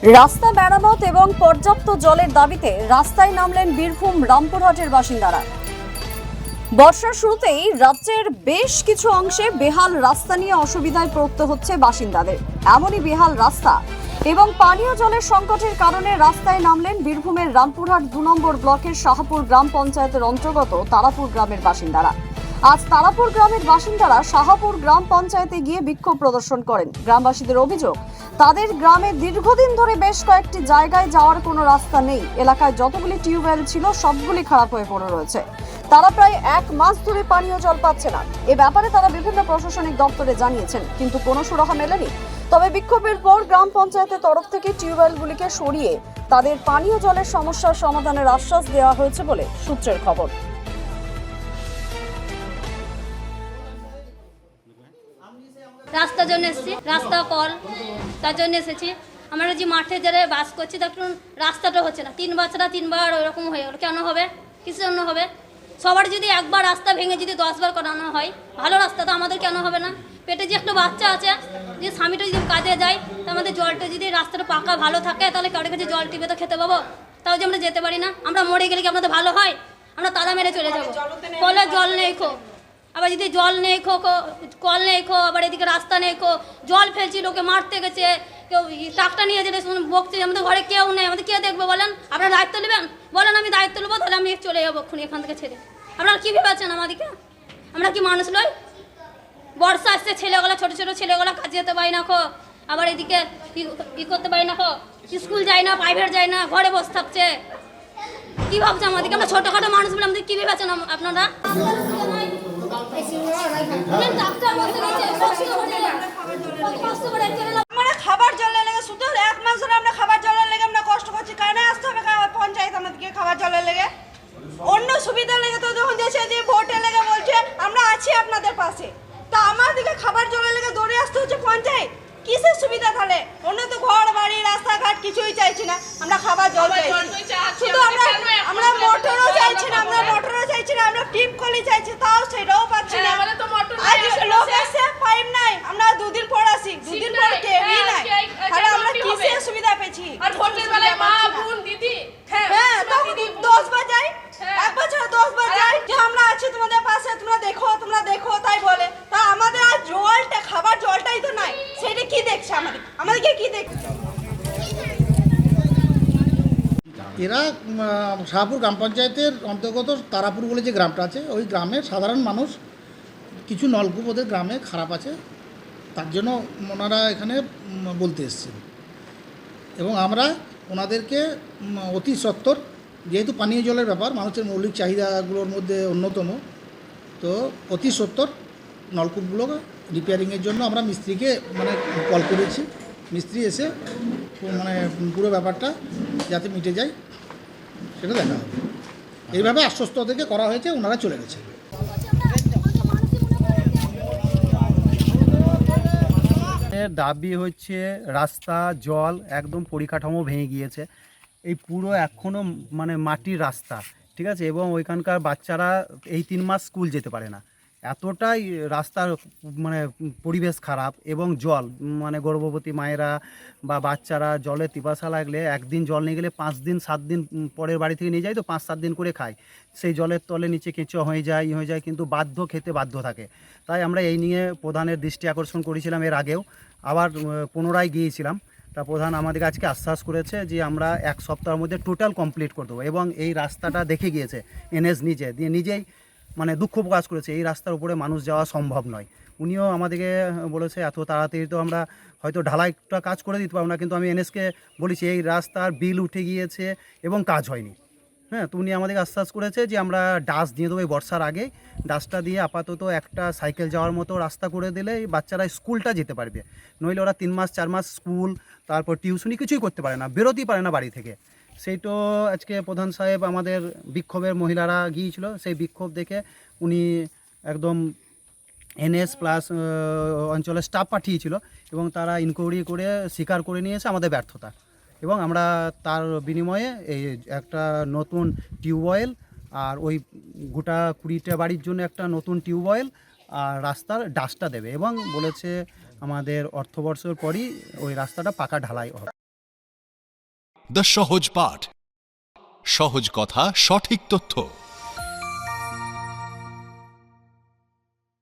রাস্তা মেরামত এবং পর্যাপ্ত জলের দাবিতে রাস্তায় নামলেন বীরভূম রামপুরহাটের বাসিন্দারা। বর্ষার শুরুতেই রাজ্যের বেশ কিছু অংশে বেহাল রাস্তা নিয়ে অসুবিধায় পড়তে হচ্ছে বাসিন্দাদের। এমনই বেহাল রাস্তা এবং পানীয় জলের সংকটের কারণে রাস্তায় নামলেন বীরভূমের রামপুরহাট 2 নম্বর ব্লকের শাহপুর গ্রাম পঞ্চায়েতের অন্তর্গত তারাপুর গ্রামের বাসিন্দারা। আজ তারাপুর গ্রামের বাসিন্দারা শাহপুর গ্রাম পঞ্চায়েতে গিয়ে বিক্ষোভ প্রদর্শন করেন। গ্রামবাসীদের অভিযোগ, তাদের গ্রামে দীর্ঘদিন ধরে বেশ কয়েকটি জায়গায় যাওয়ার কোনো রাস্তা নেই। এলাকায় যতগুলি টিউবওয়েল ছিল সবগুলি খারাপ হয়ে পড়ে রয়েছে। তারা প্রায় 1 মাস ধরে পানীয় জল পাচ্ছে না। এ ব্যাপারে তারা বিভিন্ন প্রশাসনিক দপ্তরে জানিয়েছেন, কিন্তু কোনো সুরাহা মেলেনি। তবে বিক্ষোভের পর গ্রাম পঞ্চায়েতের তরফ থেকে টিউবওয়েলগুলিকে সরিয়ে তাদের পানীয় জলের সমস্যার সমাধানের আশ্বাস দেওয়া হয়েছে বলে সূত্রের খবর। রাস্তার জন্য এসেছি, রাস্তা কল তার জন্য এসেছি। আমরা যে মাঠে যারা বাস করছি দেখুন রাস্তাটা হচ্ছে না। 3 বছর 3বার ওরকম হয়ে গেল, কেন হবে? কিসের জন্য হবে? সবার যদি একবার রাস্তা ভেঙে যদি 10 বার করানো হয়, ভালো রাস্তা তো আমাদের কেন হবে না? পেটে যে একটা বাচ্চা আছে, যে স্বামীটা যদি কাজে যায়, তো আমাদের জলটা যদি রাস্তাটা পাকা ভালো থাকে, তাহলে কারোর কাছে জল টিপে তো খেতে পাবো। তাও যে আমরা যেতে পারি না, আমরা মরে গেলে কি আপনাদের ভালো হয়? আমরা তালা মেরে চলে যাবো। কলে জল নেই খো, আবার যদি জল নেই খো, কল নেই খো, আবার এদিকে রাস্তা নেই খো, জল ফেলছি, লোকে মারতে গেছে, কেউ ট্রাকটা নিয়ে যেতে বকছে, আমাদের ঘরে কেউ নেই, আমাদের কে দেখবে বলেন? আপনারা দায়িত্ব নেবেন? বলেন আমি দায়িত্ব নেবো, তাহলে আমি চলে যাবো এক্ষুনি এখান থেকে ছেড়ে। আপনারা কী ভেবেছেন আমাদেরকে? আমরা কি মানুষ নই? বর্ষা আসছে, ছেলেগুলা ছোটো ছোটো ছেলেগুলা কাজে যেতে পারি না খো, আবার এদিকে ই করতে পারি না খো, স্কুল যায় না, প্রাইভেট যায় না, ঘরে বসে থাকছে। কী ভাবছে আমাদেরকে? আমরা ছোটোখাটো মানুষ বলে আমাদের কী ভেবেছেন আপনারা? আমরা খাবার জলের লেগে শুধু 1 মাস ধরে আমরা খাবার জলের লেগে আমরা কষ্ট করছি। কেন আসতে হবে পঞ্চায়েত আমাদেরকে খাবার জলের লেগে? অন্য সুবিধা লেগে তো যখন দিয়েছে যে ভোটের লেগে বলছে আমরা আছি আপনাদের পাশে, তা আমাদেরকে খাবার জলের লেগে দৌড়ে আসতে হচ্ছে পঞ্চায়েত। কিসের সুবিধা তাহলে? অন্য তো ঘর বাড়ি রাস্তাঘাট কিছুই চাইছি না, আমরা খাবার জল চাইছি। শুধু আমরা মোটরও চাইছি না, আমরা টিপ কলি চাইছি, তাও সেটাও পাচ্ছি না। আজ লোক এসে পাইপ নাই, আমরা 2 দিন পর আসি, 2 দিন পর কেউই নাই, তাহলে আমরা কিসের সুবিধা পেয়েছি? আর ভোটের বেলায় মা বোন দিদি হ্যাঁ তখন 10 বার যাই, 1 বছর 10 বার যাই যে আমরা আছি তোমাদের পাশে, তোমরা দেখো তাই বলে। তা আমাদের আর জলটা, খাবার জলটাই তো নাই, সেটা কি দেখছে আমাদেরকে কি দেখছে? এরা শাহপুর গ্রাম পঞ্চায়েতের অন্তর্গত তারাপুর বলে যে গ্রামটা আছে, ওই গ্রামের সাধারণ মানুষ, কিছু নলকূপ ওদের গ্রামে খারাপ আছে, তার জন্য ওনারা এখানে বলতে এসেছেন। এবং আমরা ওনাদেরকে অতি সত্বর, যেহেতু পানীয় জলের ব্যাপার মানুষের মৌলিক চাহিদাগুলোর মধ্যে অন্যতম, তো অতি সত্বর নলকূপগুলো রিপেয়ারিংয়ের জন্য আমরা মিস্ত্রিকে কল করেছি। মিস্ত্রি এসে পুরো ব্যাপারটা যাতে মিটে যায় সেটা দেখা হবে। এইভাবে আশ্বস্ত থেকে করা হয়েছে, ওনারা চলে গেছে। দাবি হচ্ছে রাস্তা, জল, একদম পরিকাঠামো ভেঙে গিয়েছে। এই পুরো এখনও মাটির রাস্তা, ঠিক আছে, এবং ওইখানকার বাচ্চারা এই 3 মাস স্কুল যেতে পারে না। এতটাই রাস্তার পরিবেশ খারাপ। এবং জল গর্ভবতী মায়েরা বা বাচ্চারা জলে পিপাসা লাগলে একদিন জল নিয়ে গেলে 5 দিন 7 দিন পরের বাড়ি থেকে নিয়ে যায়, তো 5-7 দিন করে খায়। সেই জলের তলে নিচে কেঁচো হয়ে যায়, কিন্তু খেতে বাধ্য থাকে। তাই আমরা এই নিয়ে প্রধানের দৃষ্টি আকর্ষণ করেছিলাম এর আগেও, আবার পুনরায় গিয়েছিলাম। তা প্রধান আমাদেরকে আজকে আশ্বাস করেছে যে আমরা 1 সপ্তাহের মধ্যে টোটাল কমপ্লিট করে দেবো। এবং এই রাস্তাটা দেখে গিয়েছে এনএস নিজেই দুঃখ প্রকাশ করেছে, এই রাস্তার উপরে মানুষ যাওয়া সম্ভব নয়। উনিও আমাদেরকে বলেছে এত তাড়াতাড়ি তো আমরা হয়তো ঢালাইটা কাজ করে দিতে পারবো না, কিন্তু আমি এনএসকে বলেছি এই রাস্তার বিল উঠে গিয়েছে এবং কাজ হয়নি। হ্যাঁ, তো উনি আমাদেরকে আশ্বাস করেছে যে আমরা ডাস দিয়ে দেবো এই বর্ষার আগে। ডাসটা দিয়ে আপাতত একটা সাইকেল যাওয়ার মতো রাস্তা করে দিলে এই বাচ্চারা স্কুলটা যেতে পারবে। নইলে ওরা 3 মাস 4 মাস স্কুল, তারপর টিউশনি কিছুই করতে পারে না, বেরোতেই পারে না বাড়ি থেকে। সেইটা আজকে প্রধান সাহেব আমাদের বিক্ষোভের মহিলারা গিয়েছিল, সেই বিক্ষোভ দেখে উনি একদম এনএস প্লাস অঞ্চলের স্টাফ পাঠিয়েছিল এবং তারা ইনকোয়ারি করে স্বীকার করে নিয়েছে আমাদের ব্যর্থতা। এবং আমরা তার বিনিময়ে এই একটা নতুন টিউবওয়েল আর ওই গোটা 20টা বাড়ির জন্য একটা নতুন টিউবওয়েল আর রাস্তার ডাসটা দেবে, এবং বলেছে আমাদের অর্থবর্ষের পরই ওই রাস্তাটা পাকা ঢালাই হবে। দ্য সহজ পাঠ, সহজ কথা, সঠিক তথ্য।